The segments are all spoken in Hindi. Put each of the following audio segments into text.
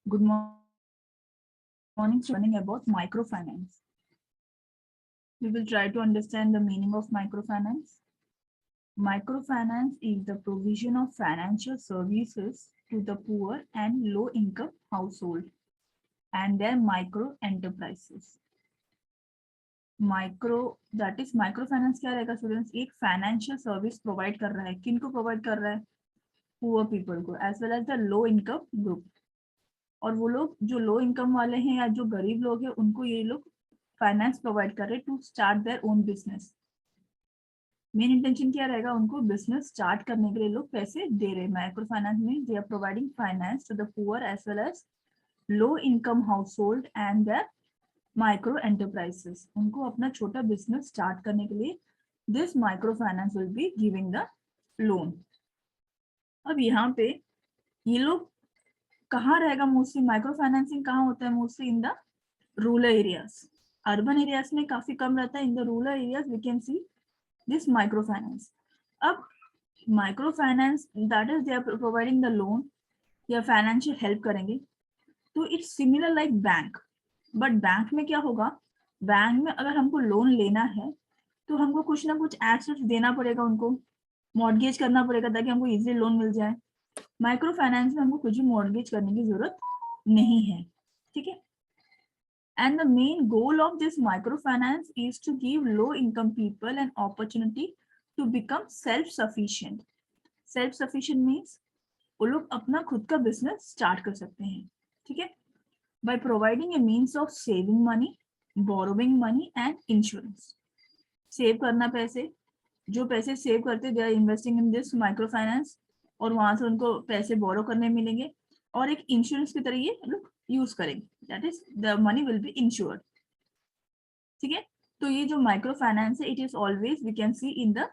Good morning, learning about microfinance. We will try to understand the meaning of microfinance. Microfinance is the provision of financial services to the poor and low income household and their micro enterprises. That is microfinance क्या रहेगा स्टूडेंट्स? एक फाइनेंशियल सर्विस प्रोवाइड कर रहा है. किनको प्रोवाइड कर रहा है? पुअर पीपल को, as well as the low income group. और वो लोग जो लो इनकम वाले हैं या जो गरीब लोग हैं उनको ये लोग फाइनेंस प्रोवाइड कर रहे to start their own business. Main intention क्या रहेगा? उनको बिजनेस स्टार्ट करने के लिए लोग पैसे दे रहे हैं. माइक्रो फाइनेंस में they are providing finance to the poor as well as low income household and their micro enterprises. उनको अपना छोटा बिजनेस स्टार्ट करने के लिए this micro finance will be giving the loan. अब यहाँ पे ये लोग कहाँ रहेगा? मोस्टली माइक्रो फाइनेंसिंग कहाँ होता है? Mostly in the rural areas. Urban areas में काफी कम रहता है. In the rural areas we can see this micro finance. अब micro finance that is they are providing the loan या फाइनेंशियल हेल्प करेंगे. तो it's similar like bank. But bank में क्या होगा? बैंक में अगर हमको लोन लेना है तो हमको कुछ ना कुछ एसेट्स देना पड़ेगा, उनको मॉर्गेज करना पड़ेगा ताकि हमको इजीली लोन मिल जाए. माइक्रो फाइनेंस में हमको कुछ भी मॉर्गेज करने की जरूरत नहीं है. ठीक है. And the main goal of this microfinance is to give low-income people an opportunity to become self-sufficient. Self-sufficient means वो लोग अपना खुद का बिजनेस स्टार्ट कर सकते हैं. ठीक है. By providing a means of saving money, borrowing money and insurance. Save करना पैसे, जो पैसे सेव करते they are investing in this microfinance और वहां से उनको पैसे बोरो करने मिलेंगे और एक इंश्योरेंस की तरह ये लोग यूज करेंगे. That is the money will be insured. ठीक है. तो ये जो माइक्रो फाइनेंस है it is always we can see in the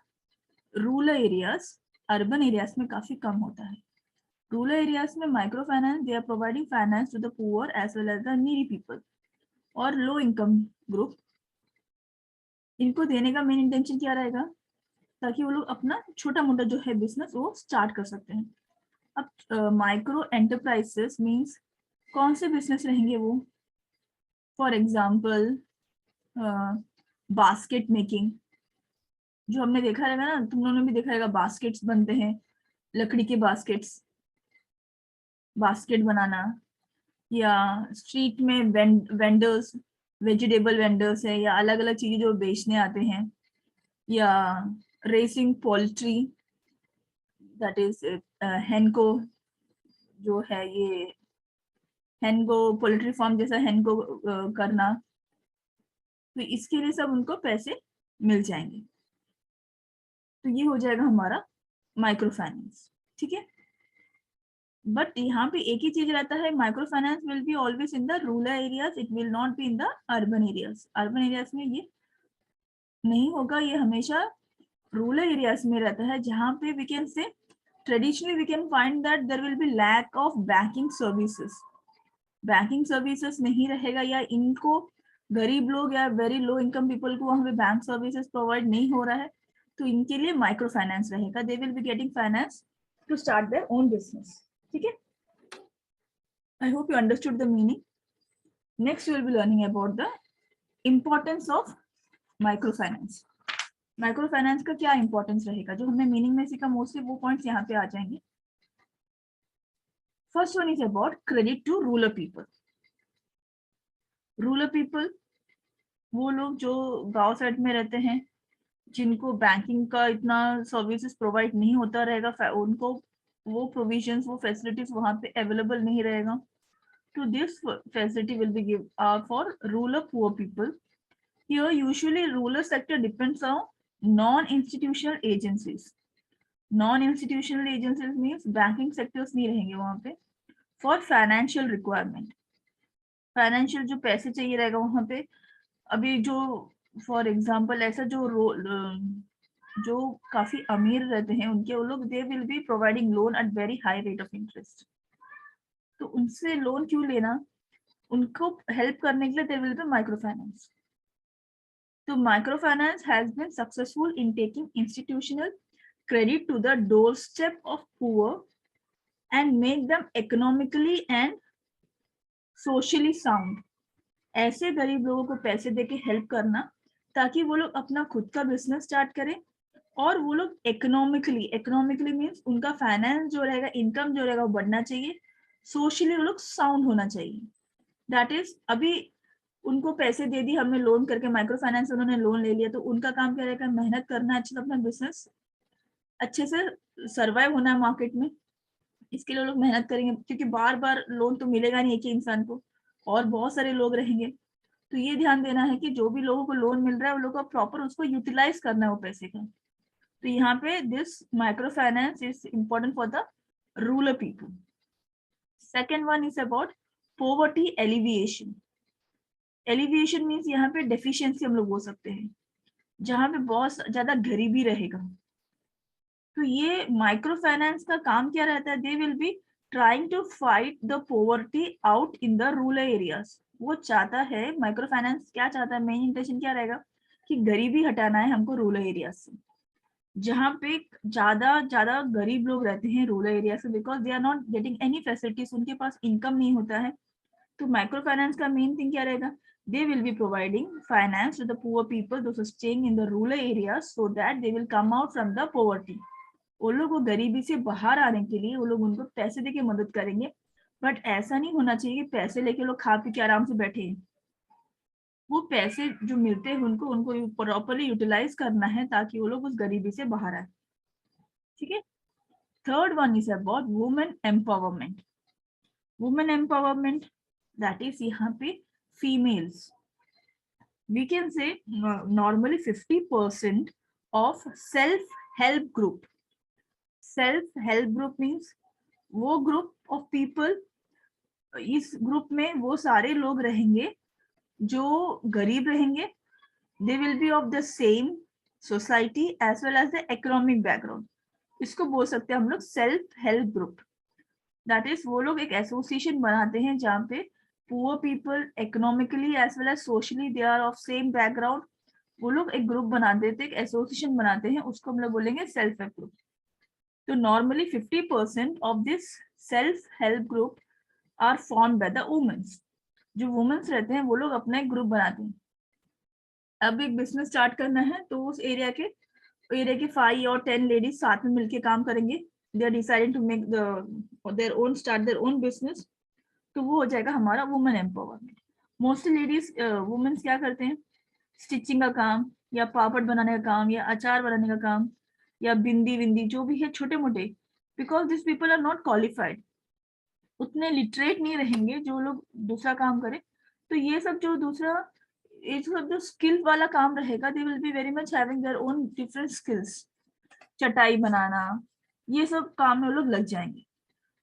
rural areas. Urban areas में काफी कम होता है. रूरल एरियाज में micro finance they are providing finance to the poor as well as the needy people और लो इनकम ग्रुप. इनको देने का मेन इंटेंशन क्या रहेगा? ताकि वो लोग अपना छोटा मोटा जो है बिजनेस वो स्टार्ट कर सकते हैं. अब माइक्रो एंटरप्राइजेस मीन्स कौन से बिजनेस रहेंगे वो? फॉर एग्जाम्पल बास्केट मेकिंग, जो हमने देखा रहेगा ना, तुम लोगों ने भी देखा रहेगा बास्केट्स बनते हैं, लकड़ी के बास्केट्स, बास्केट बनाना. या स्ट्रीट में वेंडर्स, वेजिटेबल वेंडर्स है या अलग अलग चीजें जो बेचने आते हैं. या racing poultry, that is Henko जो है, ये हेनको पोल्ट्री फार्म जैसा हेनको करना. तो इसके लिए सब उनको पैसे मिल जाएंगे. तो ये हो जाएगा हमारा माइक्रो फाइनेंस. ठीक है. बट यहाँ पे एक ही चीज रहता है, micro finance will be always in the rural areas, it will not be in the urban areas. Urban areas में ये नहीं होगा. ये हमेशा रूरल एरियाज में रहता है जहाँ पे we can say traditionally we can find that there will be lack of banking services. Banking services नहीं रहेगा या इनको गरीब लोग या वेरी लो इनकम पीपल को वहां पे बैंक सर्विसेज प्रोवाइड नहीं हो रहा है. तो इनके लिए माइक्रो फाइनेंस रहेगा. They will be getting finance to start their own business. ठीक है. I hope you understood the meaning. Next, we will be learning about the importance of microfinance. Microfinance का क्या importance रहेगा? जो हमने meaning में सीखा मोस्टली वो पॉइंट्स यहाँ पे आ जाएंगे. First one is about credit to rural people. Rural people वो लोग जो गांव साइड में रहते हैं, जिनको बैंकिंग का इतना सर्विसेज प्रोवाइड नहीं होता रहेगा, उनको वो प्रोविजंस, वो फैसिलिटीज वहां पे अवेलेबल नहीं रहेगा. To this facility will be given for rural poor people. Here, usually rural sector depends on non-institutional agencies. Non-institutional agencies means banking sectors नहीं रहेंगे वहाँ पे. For financial requirement, financial जो पैसे चाहिए रहेगा वहाँ पे. अभी जो for example ऐसा जो काफी अमीर रहते हैं उनके वो लोग they will be providing loan at very high rate of interest. तो उनसे लोन क्यों लेना? उनको हेल्प करने के लिए there will be micro finance. तो micro finance has been successful in taking institutional credit to the doorstep of poor and make them economically and socially sound, ऐसे गरीब लोगों को पैसे देके हेल्प करना ताकि वो लोग अपना खुद का बिजनेस स्टार्ट करें, और वो लोग इकोनॉमिकली मीन्स उनका फाइनेंस जो रहेगा, इनकम जो रहेगा वो बढ़ना चाहिए, सोशली वो लोग साउंड होना चाहिए। दैट इज, अभी उनको पैसे दे दी हमने लोन करके, माइक्रो फाइनेंस उन्होंने लोन ले लिया, तो उनका काम क्या रहेगा, मेहनत करना अच्छे से, अपना बिजनेस अच्छे से सर्वाइव होना है मार्केट में। इसके लिए लोग मेहनत करेंगे, क्योंकि बार बार लोन तो मिलेगा नहीं एक ही इंसान को, और बहुत सारे लोग रहेंगे। तो ये ध्यान देना है कि जो भी लोगों को लोन मिल रहा है वो लोगों को प्रॉपर उसको यूटिलाइज करना है वो पैसे का। तो यहाँ पे this micro finance is important for the rural people. Second one is about poverty alleviation. Alleviation means यहाँ पे डेफिशिएंसी हम लोग बोल सकते हैं, जहाँ पे बहुत ज्यादा गरीबी रहेगा। तो ये माइक्रो फाइनेंस का काम क्या रहता है, they will be trying to fight the poverty out in the rural areas. वो चाहता है, माइक्रो फाइनेंस क्या चाहता है, मेन इंटेंशन क्या रहेगा कि गरीबी हटाना है हमको रूरल एरियाज से, जहाँ पे ज्यादा ज्यादा गरीब लोग रहते हैं रूरल एरिया से, because they are not getting any facilities, उनके पास इनकम नहीं होता है। तो माइक्रो फाइनेंस का मेन थिंग क्या रहेगा, they will be providing finance to the poor people those are staying in the rural areas so that they will come out from the poverty। वो लोग वो गरीबी से बाहर आने के लिए वो लोग उनको पैसे देके मदद करेंगे, बट ऐसा नहीं होना चाहिए कि पैसे लेके लोग खा पी के आराम से बैठे हैं। वो पैसे जो मिलते हैं उनको उनको प्रॉपरली यूटिलाइज करना है ताकि वो लोग उस गरीबी से बाहर आए। ठीक है। Third one is about women empowerment. Women empowerment that is यहाँ पे females, we can say normally 50% of self-help group. Self-help group means वो group of people, इस ग्रुप में वो सारे लोग रहेंगे जो गरीब रहेंगे, they will be of the same society as well as the economic background। इसको बोल सकते हैं हम लोग self help group. That is, वो लोग एक एसोसिएशन बनाते हैं जहाँ पे poor people economically as well as socially they are of same background, वो लोग एक ग्रुप बना देते हैं, एक एसोसिएशन बनाते हैं, उसको हम लोग बोलेंगे सेल्फ हेल्प ग्रुप। तो normally 50% of this self help group are formed by the womens. जो वुमेन्स रहते हैं वो लोग अपना एक ग्रुप बनाते हैं। अब एक बिजनेस स्टार्ट करना है तो उस एरिया के 5 और 10 लेडीज साथ में मिलके काम करेंगे, they are deciding to make their own, start their own business. तो वो हो जाएगा हमारा women empowerment. Mostly ladies womens क्या करते हैं, स्टिचिंग का काम या पापड़ बनाने का काम या अचार बनाने का काम या बिंदी विंदी जो भी है छोटे मोटे, because this people are not qualified, उतने लिटरेट नहीं रहेंगे जो लोग दूसरा काम करें। तो ये सब जो दूसरा, ये सब जो स्किल वाला काम रहेगा, they will be very much having their own different skills. चटाई बनाना, ये सब काम में लोग लग जाएंगे।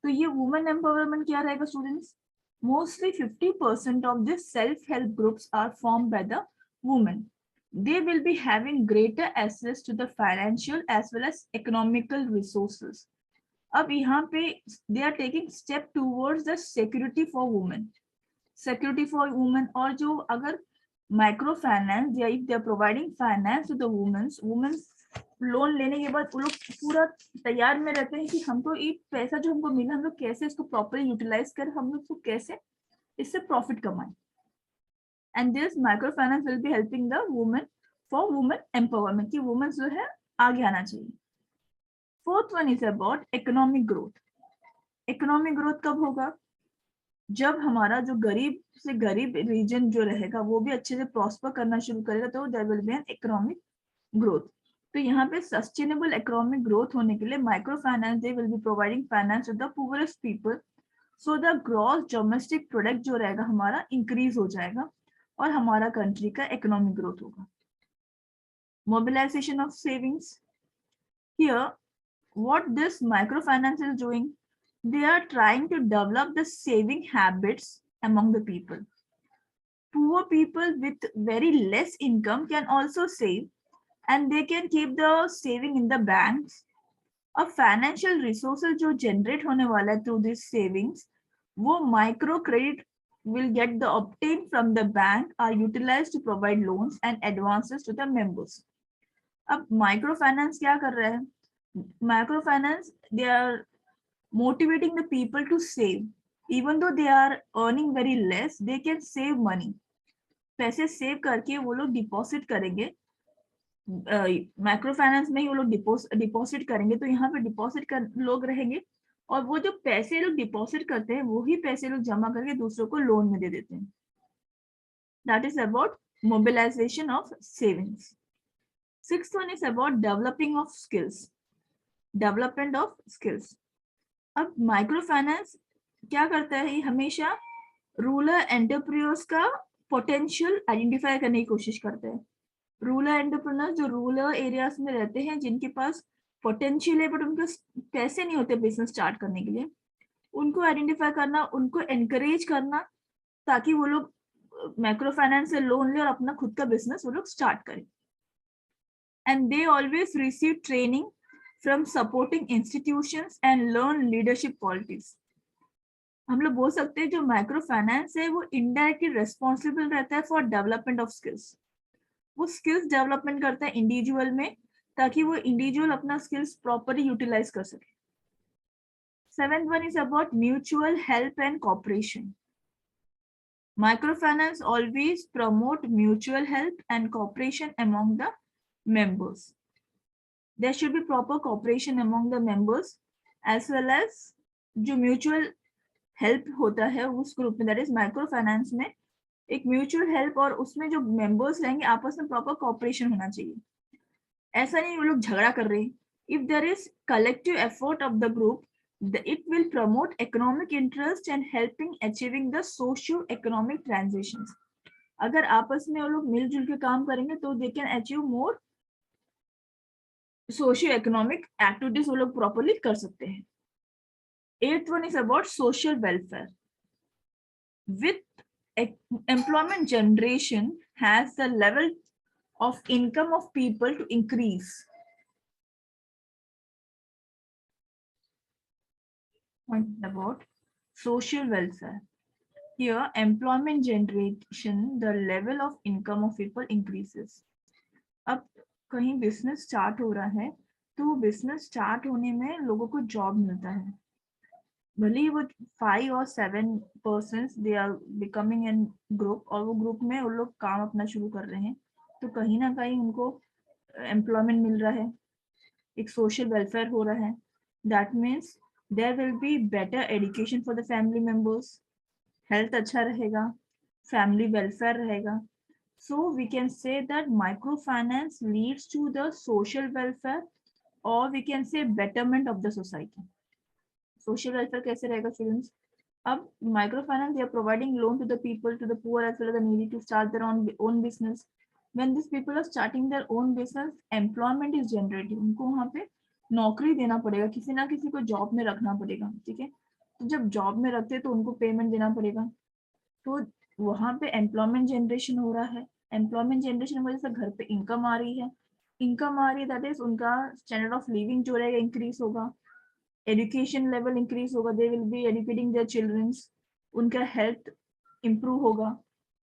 तो ये वुमेन एम्पावरमेंट क्या रहेगा students, mostly 50% of this self-help groups are formed by the women। They will be having greater access to the financial as well as economical resources। अब यहाँ पे they are taking step towards the security for women। security for women, और जो अगर माइक्रो फाइनेंस या if they are providing finance to the women loan लेने के बाद वो लोग पूरा तैयार में रहते हैं कि हमको ये पैसा जो हमको मिला हम लोग कैसे इसको प्रॉपर्ली यूटिलाइज कर, हम लोग को कैसे इससे प्रॉफिट कमाएं। And this micro finance will be helping the women for women empowerment, कि वुमेन जो है आगे आना चाहिए। Fourth one is about economic growth. Economic growth कब होगा, जब हमारा जो गरीब से गरीब रीजन जो रहेगा वो भी अच्छे से प्रॉस्पर करना शुरू करेगा, तो there will be an economic growth. तो यहाँ पे सस्टेनेबल इकोनॉमिक ग्रोथ होने के लिए micro finance they will be providing finance to the poorest people, so the gross domestic product जो रहेगा हमारा इंक्रीज हो जाएगा और हमारा कंट्री का इकोनॉमिक ग्रोथ होगा। Mobilisation of savings, here what this microfinance is doing, they are trying to develop the saving habits among the people. Poor people with very less income can also save, and they can keep the saving in the banks। अब financial resources जो generate होने वाला है through these savings, वो micro credit will get the obtained from the bank are utilized to provide loans and advances to the members। अब microfinance क्या कर रहा है, microfinance they are motivating the people to save, even though they are earning very less, they can save money, पैसे सेव करके वो लोग डिपॉजिट करेंगे, माइक्रो फाइनेंस में ही वो लोग डिपॉजिट करेंगे, तो यहाँ पे डिपॉजिट कर लोग रहेंगे, और वो जो पैसे लोग डिपॉजिट करते हैं वही पैसे लोग जमा करके दूसरों को लोन में दे देते हैं. That is about mobilisation of savings. Sixth one is about developing of skills, development of skills. अब माइक्रो फाइनेंस क्या करता है, ये हमेशा रूरल एंटरप्रेन्योर्स का पोटेंशियल आइडेंटिफाई करने की कोशिश करता है. रूरल एंटरप्रेन्योर्स जो रूरल एरियाज में रहते हैं, जिनके पास पोटेंशियल है बट उनके पैसे नहीं होते बिजनेस स्टार्ट करने के लिए, उनको आइडेंटिफाई करना, उनको एनकरेज करना, ताकि वो लोग माइक्रो फाइनेंस से लोन ले और अपना खुद का बिजनेस वो लोग स्टार्ट करें. And they always receive training from supporting institutions and learn leadership qualities. हम लोग बोल सकते हैं जो माइक्रो फाइनेंस है वो इनडायरेक्टली रेस्पॉन्सिबल रहता है फॉर डेवलपमेंट ऑफ स्किल्स. वो स्किल्स डेवलपमेंट करता है इंडिविजुअल में, ताकि वो इंडिविजुअल अपना स्किल्स प्रॉपरली यूटिलाइज कर सके. Seventh one is about mutual help and cooperation. Microfinance always promote mutual help and cooperation among the members. There should be proper cooperation among the members, as well as जो mutual help होता है उस ग्रुप में, that is microfinance में एक mutual help, और उसमें जो members रहेंगे आपस में proper cooperation होना चाहिए. ऐसा नहीं वो लोग झगड़ा कर रहे हैं. If there is collective effort of the group, it will promote economic interest and helping achieving the socio-economic transitions. अगर आपस में वो लोग मिलजुल के काम करेंगे तो they can achieve more socio-economic activities वो लोग properly कर सकते हैं. Eighth one is about social welfare. With employment generation has the level of income of people to increase. About social welfare. Here, employment generation, the level of income of people increases. अब कहीं बिजनेस स्टार्ट हो रहा है तो बिजनेस स्टार्ट होने में लोगों को जॉब मिलता है, भले ही वो 5 और 7 persons they are becoming in group, और वो ग्रुप में वो लोग काम अपना शुरू कर रहे हैं, तो कहीं ना कहीं उनको एम्प्लॉयमेंट मिल रहा है, एक सोशल वेलफेयर हो रहा है. That means there will be better education for the family members, health अच्छा रहेगा, फैमिली वेलफेयर रहेगा. So we can say that micro finance leads to the social welfare, और we can say betterment of the society. Social welfare कैसे रहेगा स्टूडेंट्स? अब micro finance they are providing loan to the people, to the poor as well as the needy to start their own business. When this people are starting their own business, employment is generated. उनको वहाँ पे नौकरी देना पड़ेगा, किसी ना किसी को जॉब में रखना पड़ेगा, ठीक है. तो जब जॉब में रखते हैं तो उनको पेमेंट देना पड़ेगा, तो वहाँ पे एम्प्लॉयमेंट जनरेशन हो रहा है. एम्प्लॉयमेंट जनरेशन की वजह से घर पे इनकम आ रही है, इनकम आ रही है, दैट इज उनका स्टैंडर्ड ऑफ लिविंग जो रहेगा इंक्रीज होगा, एजुकेशन लेवल इंक्रीज होगा, they will be educating their childrens, उनका हेल्थ इंप्रूव होगा,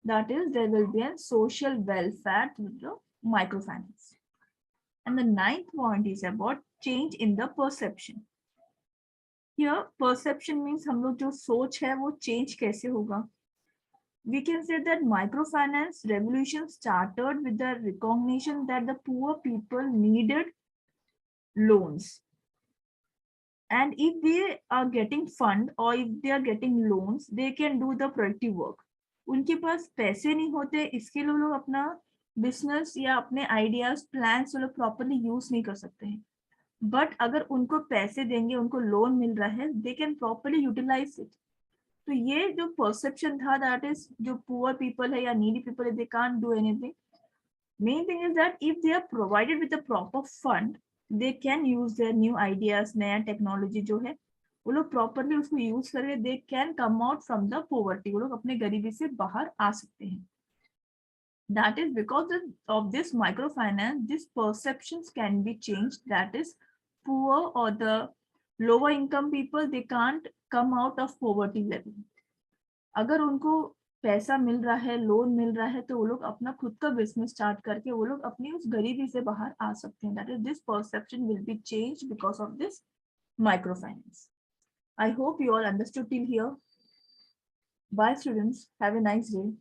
that is there will be a social welfare through the micro finance. And the ninth point is about change in the perception. Here perception means हम लोग जो सोच है वो चेंज कैसे होगा. We can say that microfinance revolution started with the recognition that the poor people needed loans, and if they are getting fund or if they are getting loans, they can do the productive work. उनके पास पैसे नहीं होते, इसके लिए लोग अपना बिजनेस या अपने आइडियाज प्लान्स वो लोग प्रॉपरली यूज नहीं कर सकते हैं. बट अगर उनको पैसे देंगे, उनको लोन मिल रहा है, they can properly utilize it. तो ये जो परसेप्शन था, दैट इज जो पुअर पीपल है या नीडी पीपल है, they can't do anything. Main thing is that if they are provided with a proper fund, they can use their new ideas, नया टेक्नोलॉजी जो है वो लोग प्रॉपरली उसको यूज करके they can come out from the poverty, वो लोग अपने गरीबी से बाहर आ सकते हैं. That is because of this microfinance, these perceptions can be changed. That is, poor or the lower income people, they can't come out of poverty level. अगर उनको पैसा मिल रहा है, लोन मिल रहा है, तो वो लोग अपना खुद का बिजनेस स्टार्ट करके वो लोग अपनी उस गरीबी से बाहर आ सकते हैं. That is, this perception will be changed because of this microfinance. I hope you all understood till here. Bye students, have a nice day.